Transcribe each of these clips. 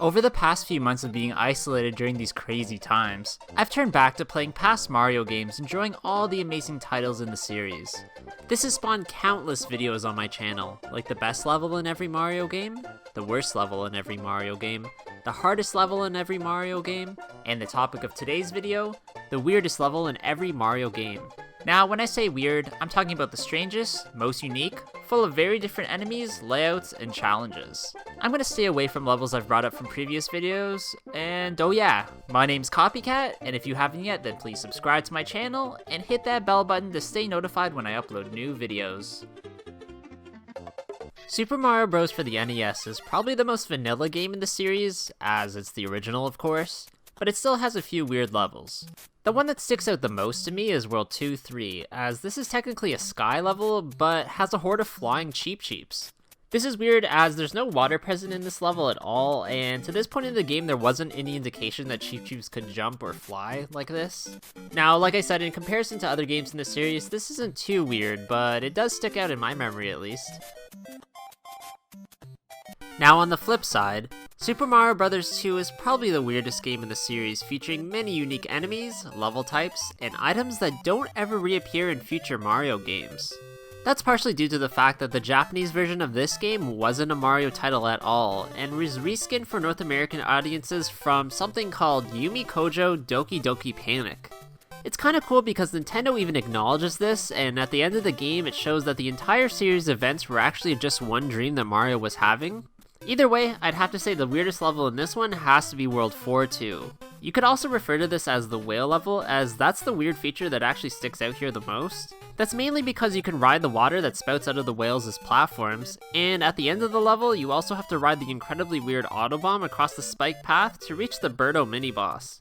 Over the past few months of being isolated during these crazy times, I've turned back to playing past Mario games, enjoying all the amazing titles in the series. This has spawned countless videos on my channel, like the best level in every Mario game, the worst level in every Mario game, the hardest level in every Mario game, and the topic of today's video, the weirdest level in every Mario game. Now, when I say weird, I'm talking about the strangest, most unique, full of very different enemies, layouts, and challenges. I'm gonna stay away from levels I've brought up from previous videos, and oh yeah, my name's Copycat, and if you haven't yet, then please subscribe to my channel, and hit that bell button to stay notified when I upload new videos. Super Mario Bros. For the NES is probably the most vanilla game in the series, as it's the original of course, but it still has a few weird levels. The one that sticks out the most to me is World 2-3, as this is technically a sky level, but has a horde of flying Cheep Cheeps. This is weird as there's no water present in this level at all, and to this point in the game there wasn't any indication that Cheep Cheeps could jump or fly like this. Now, like I said, in comparison to other games in the series, this isn't too weird, but it does stick out in my memory at least. Now on the flip side, Super Mario Bros. 2 is probably the weirdest game in the series, featuring many unique enemies, level types, and items that don't ever reappear in future Mario games. That's partially due to the fact that the Japanese version of this game wasn't a Mario title at all, and was reskinned for North American audiences from something called Yumi Kojo Doki Doki Panic. It's kinda cool because Nintendo even acknowledges this, and at the end of the game it shows that the entire series of events were actually just one dream that Mario was having. Either way, I'd have to say the weirdest level in this one has to be World 4-2. You could also refer to this as the whale level, as that's the weird feature that actually sticks out here the most. That's mainly because you can ride the water that spouts out of the whales as platforms, and at the end of the level, you also have to ride the incredibly weird Autobomb across the spike path to reach the Birdo mini-boss.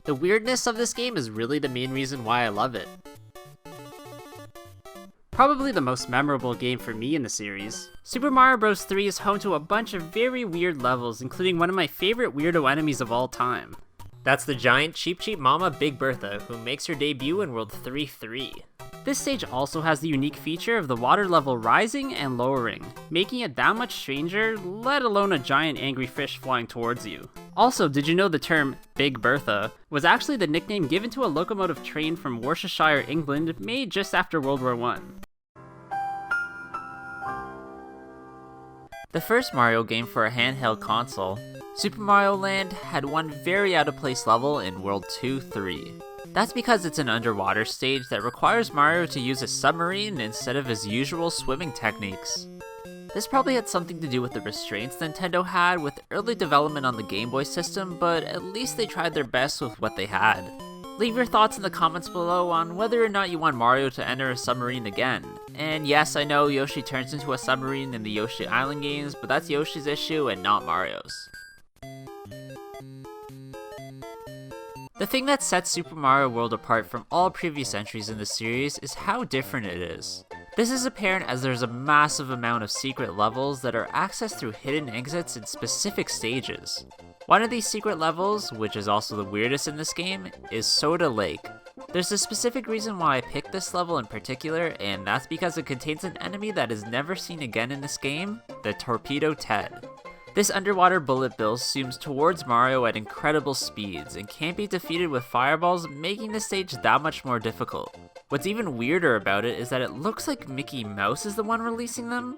The weirdness of this game is really the main reason why I love it. Probably the most memorable game for me in the series, Super Mario Bros. 3 is home to a bunch of very weird levels, including one of my favorite weirdo enemies of all time. That's the giant Cheep Cheep Mama Big Bertha, who makes her debut in World 3-3. This stage also has the unique feature of the water level rising and lowering, making it that much stranger, let alone a giant angry fish flying towards you. Also, did you know the term Big Bertha was actually the nickname given to a locomotive train from Worcestershire, England, made just after World War I? The first Mario game for a handheld console, Super Mario Land, had one very out of place level in World 2-3. That's because it's an underwater stage that requires Mario to use a submarine instead of his usual swimming techniques. This probably had something to do with the restraints Nintendo had with early development on the Game Boy system, but at least they tried their best with what they had. Leave your thoughts in the comments below on whether or not you want Mario to enter a submarine again. And yes, I know Yoshi turns into a submarine in the Yoshi Island games, but that's Yoshi's issue and not Mario's. The thing that sets Super Mario World apart from all previous entries in the series is how different it is. This is apparent as there's a massive amount of secret levels that are accessed through hidden exits in specific stages. One of these secret levels, which is also the weirdest in this game, is Soda Lake. There's a specific reason why I picked this level in particular, and that's because it contains an enemy that is never seen again in this game, the Torpedo Ted. This underwater bullet bill zooms towards Mario at incredible speeds and can't be defeated with fireballs, making the stage that much more difficult. What's even weirder about it is that it looks like Mickey Mouse is the one releasing them.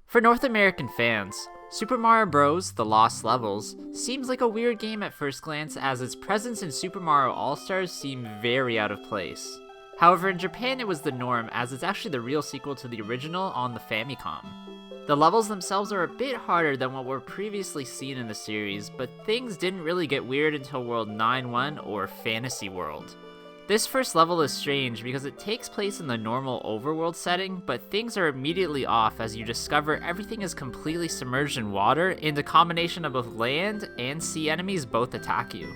For North American fans, Super Mario Bros. The Lost Levels seems like a weird game at first glance, as its presence in Super Mario All-Stars seemed very out of place. However, in Japan it was the norm, as it's actually the real sequel to the original on the Famicom. The levels themselves are a bit harder than what were previously seen in the series, but things didn't really get weird until World 9-1 or Fantasy World. This first level is strange because it takes place in the normal overworld setting, but things are immediately off as you discover everything is completely submerged in water, and a combination of both land and sea enemies both attack you.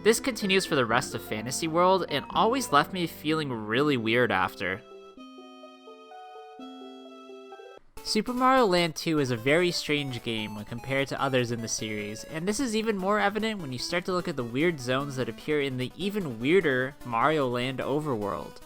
This continues for the rest of Fantasy World and always left me feeling really weird after. Super Mario Land 2 is a very strange game when compared to others in the series, and this is even more evident when you start to look at the weird zones that appear in the even weirder Mario Land overworld.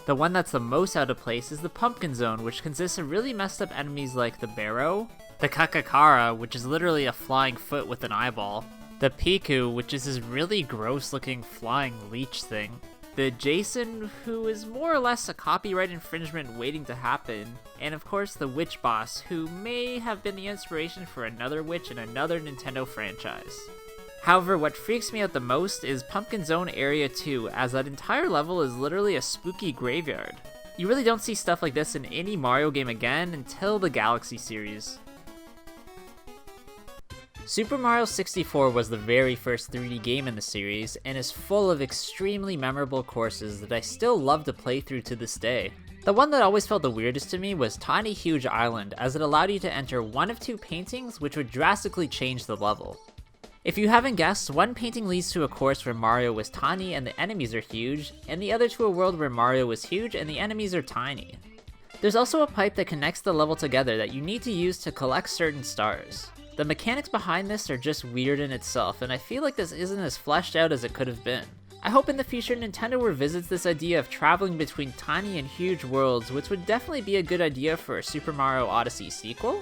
The one that's the most out of place is the Pumpkin Zone, which consists of really messed up enemies like the Barrow, the Kakakara, which is literally a flying foot with an eyeball, the Piku, which is this really gross looking flying leech thing, the Jason, who is more or less a copyright infringement waiting to happen, and of course the Witch Boss, who may have been the inspiration for another witch in another Nintendo franchise. However, what freaks me out the most is Pumpkin Zone Area 2, as that entire level is literally a spooky graveyard. You really don't see stuff like this in any Mario game again until the Galaxy series. Super Mario 64 was the very first 3D game in the series, and is full of extremely memorable courses that I still love to play through to this day. The one that always felt the weirdest to me was Tiny Huge Island, as it allowed you to enter one of two paintings which would drastically change the level. If you haven't guessed, one painting leads to a course where Mario was tiny and the enemies are huge, and the other to a world where Mario is huge and the enemies are tiny. There's also a pipe that connects the level together that you need to use to collect certain stars. The mechanics behind this are just weird in itself, and I feel like this isn't as fleshed out as it could have been. I hope in the future Nintendo revisits this idea of traveling between tiny and huge worlds, which would definitely be a good idea for a Super Mario Odyssey sequel.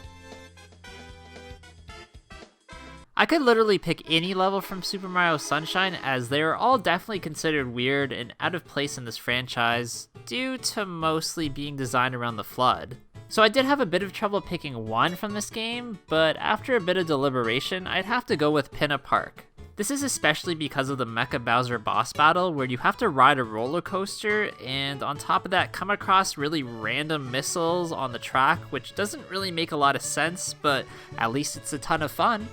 I could literally pick any level from Super Mario Sunshine, as they are all definitely considered weird and out of place in this franchise, due to mostly being designed around the flood. So I did have a bit of trouble picking one from this game, but after a bit of deliberation, I'd have to go with Pinna Park. This is especially because of the Mecha Bowser boss battle, where you have to ride a roller coaster, and on top of that come across really random missiles on the track, which doesn't really make a lot of sense, but at least it's a ton of fun.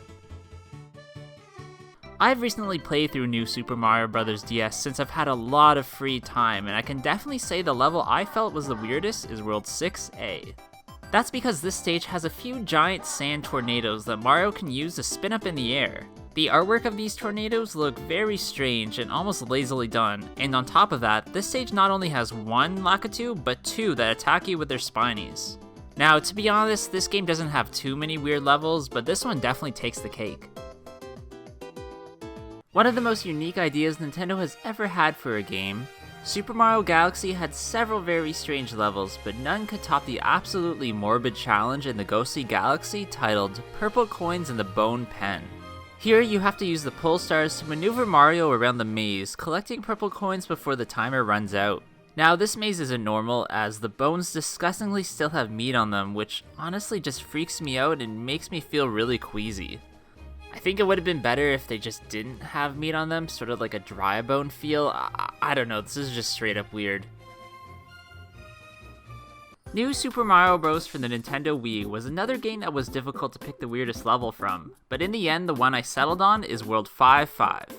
I've recently played through New Super Mario Bros. DS since I've had a lot of free time, and I can definitely say the level I felt was the weirdest is World 6A. That's because this stage has a few giant sand tornadoes that Mario can use to spin up in the air. The artwork of these tornadoes look very strange and almost lazily done, and on top of that, this stage not only has one Lakitu, but two that attack you with their spinies. Now, to be honest, this game doesn't have too many weird levels, but this one definitely takes the cake. One of the most unique ideas Nintendo has ever had for a game, Super Mario Galaxy had several very strange levels, but none could top the absolutely morbid challenge in the Ghostly Galaxy titled Purple Coins in the Bone Pen. Here you have to use the pull stars to maneuver Mario around the maze, collecting purple coins before the timer runs out. Now this maze isn't normal, as the bones disgustingly still have meat on them, which honestly just freaks me out and makes me feel really queasy. I think it would have been better if they just didn't have meat on them, sort of like a dry bone feel. I don't know, this is just straight up weird. New Super Mario Bros. For the Nintendo Wii was another game that was difficult to pick the weirdest level from, but in the end the one I settled on is World 5-5.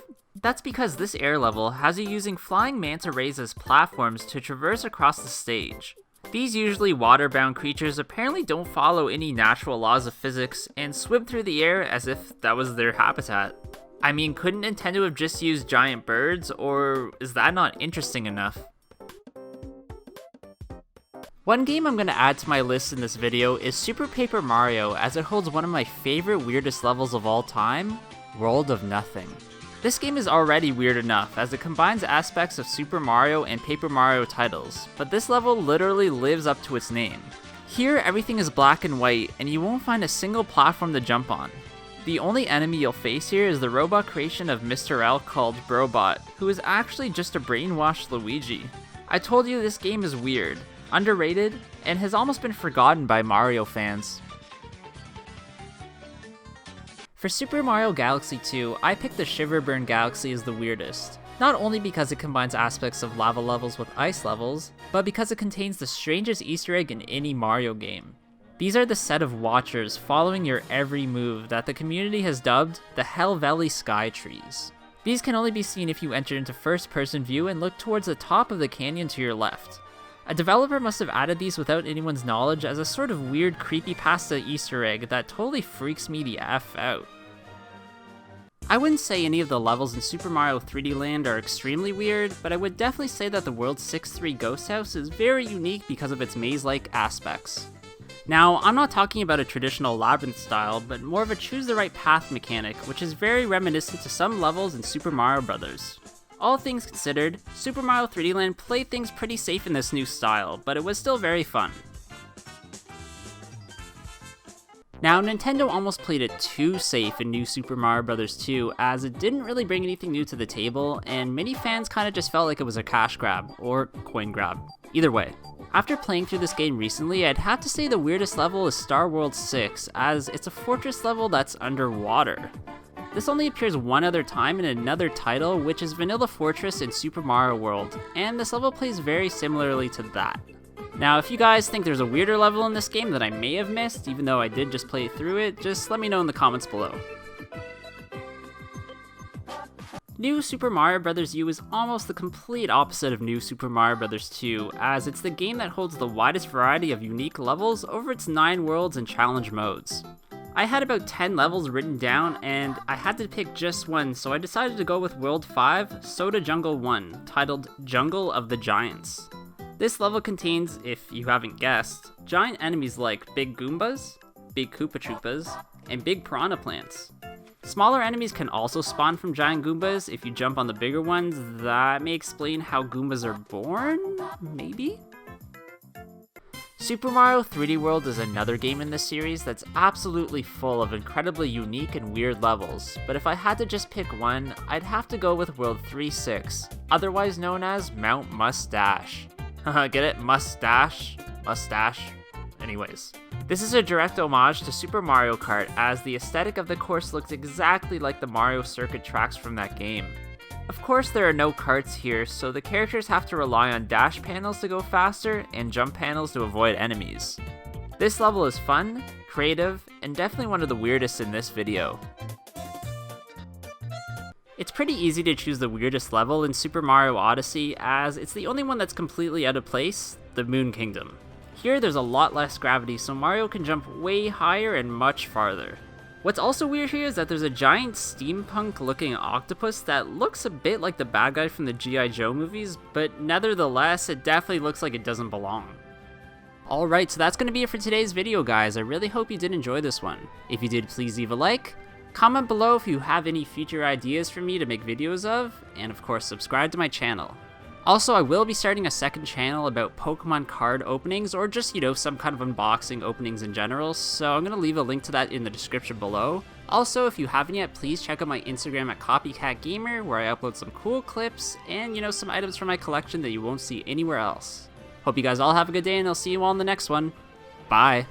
That's because this air level has you using flying manta rays as platforms to traverse across the stage. These usually water-bound creatures apparently don't follow any natural laws of physics and swim through the air as if that was their habitat. I mean, couldn't Nintendo have just used giant birds, or is that not interesting enough? One game I'm going to add to my list in this video is Super Paper Mario, as it holds one of my favorite weirdest levels of all time, World of Nothing. This game is already weird enough, as it combines aspects of Super Mario and Paper Mario titles, but this level literally lives up to its name. Here, everything is black and white, and you won't find a single platform to jump on. The only enemy you'll face here is the robot creation of Mr. L called Brobot, who is actually just a brainwashed Luigi. I told you this game is weird, underrated, and has almost been forgotten by Mario fans. For Super Mario Galaxy 2, I picked the Shiverburn Galaxy as the weirdest, not only because it combines aspects of lava levels with ice levels, but because it contains the strangest Easter egg in any Mario game. These are the set of watchers following your every move that the community has dubbed the Hell Valley Sky Trees. These can only be seen if you enter into first-person view and look towards the top of the canyon to your left. A developer must have added these without anyone's knowledge as a sort of weird creepypasta Easter egg that totally freaks me the F out. I wouldn't say any of the levels in Super Mario 3D Land are extremely weird, but I would definitely say that the World 6-3 Ghost House is very unique because of its maze-like aspects. Now, I'm not talking about a traditional labyrinth style, but more of a choose the right path mechanic, which is very reminiscent to some levels in Super Mario Bros. all things considered, Super Mario 3D Land played things pretty safe in this new style, but it was still very fun. Now, Nintendo almost played it too safe in New Super Mario Bros. 2, as it didn't really bring anything new to the table, and many fans kinda just felt like it was a cash grab, or coin grab. Either way. After playing through this game recently, I'd have to say the weirdest level is Star World 6, as it's a fortress level that's underwater. This only appears one other time in another title, which is Vanilla Fortress in Super Mario World, and this level plays very similarly to that. Now, if you guys think there's a weirder level in this game that I may have missed, even though I did just play through it, just let me know in the comments below. New Super Mario Bros. U is almost the complete opposite of New Super Mario Bros. 2, as it's the game that holds the widest variety of unique levels over its 9 worlds and challenge modes. I had about 10 levels written down, and I had to pick just one, so I decided to go with World 5, Soda Jungle 1, titled Jungle of the Giants. This level contains, if you haven't guessed, giant enemies like Big Goombas, Big Koopa Troopas, and Big Piranha Plants. Smaller enemies can also spawn from giant Goombas if you jump on the bigger ones. That may explain how Goombas are born? Maybe? Super Mario 3D World is another game in this series that's absolutely full of incredibly unique and weird levels, but if I had to just pick one, I'd have to go with World 3-6, otherwise known as Mount Mustache. Get it? Mustache? Mustache? Anyways. This is a direct homage to Super Mario Kart, as the aesthetic of the course looks exactly like the Mario circuit tracks from that game. Of course, there are no carts here, so the characters have to rely on dash panels to go faster and jump panels to avoid enemies. This level is fun, creative, and definitely one of the weirdest in this video. It's pretty easy to choose the weirdest level in Super Mario Odyssey, as it's the only one that's completely out of place, the Moon Kingdom. Here there's a lot less gravity, so Mario can jump way higher and much farther. What's also weird here is that there's a giant steampunk looking octopus that looks a bit like the bad guy from the G.I. Joe movies, but nevertheless, it definitely looks like it doesn't belong. Alright, so that's going to be it for today's video, guys. I really hope you did enjoy this one. If you did, please leave a like, comment below if you have any future ideas for me to make videos of, and of course subscribe to my channel. Also, I will be starting a second channel about Pokemon card openings, or just, some kind of unboxing openings in general, so I'm going to leave a link to that in the description below. Also, if you haven't yet, please check out my Instagram at Copycat Gamer, where I upload some cool clips and, some items from my collection that you won't see anywhere else. Hope you guys all have a good day, and I'll see you all in the next one. Bye!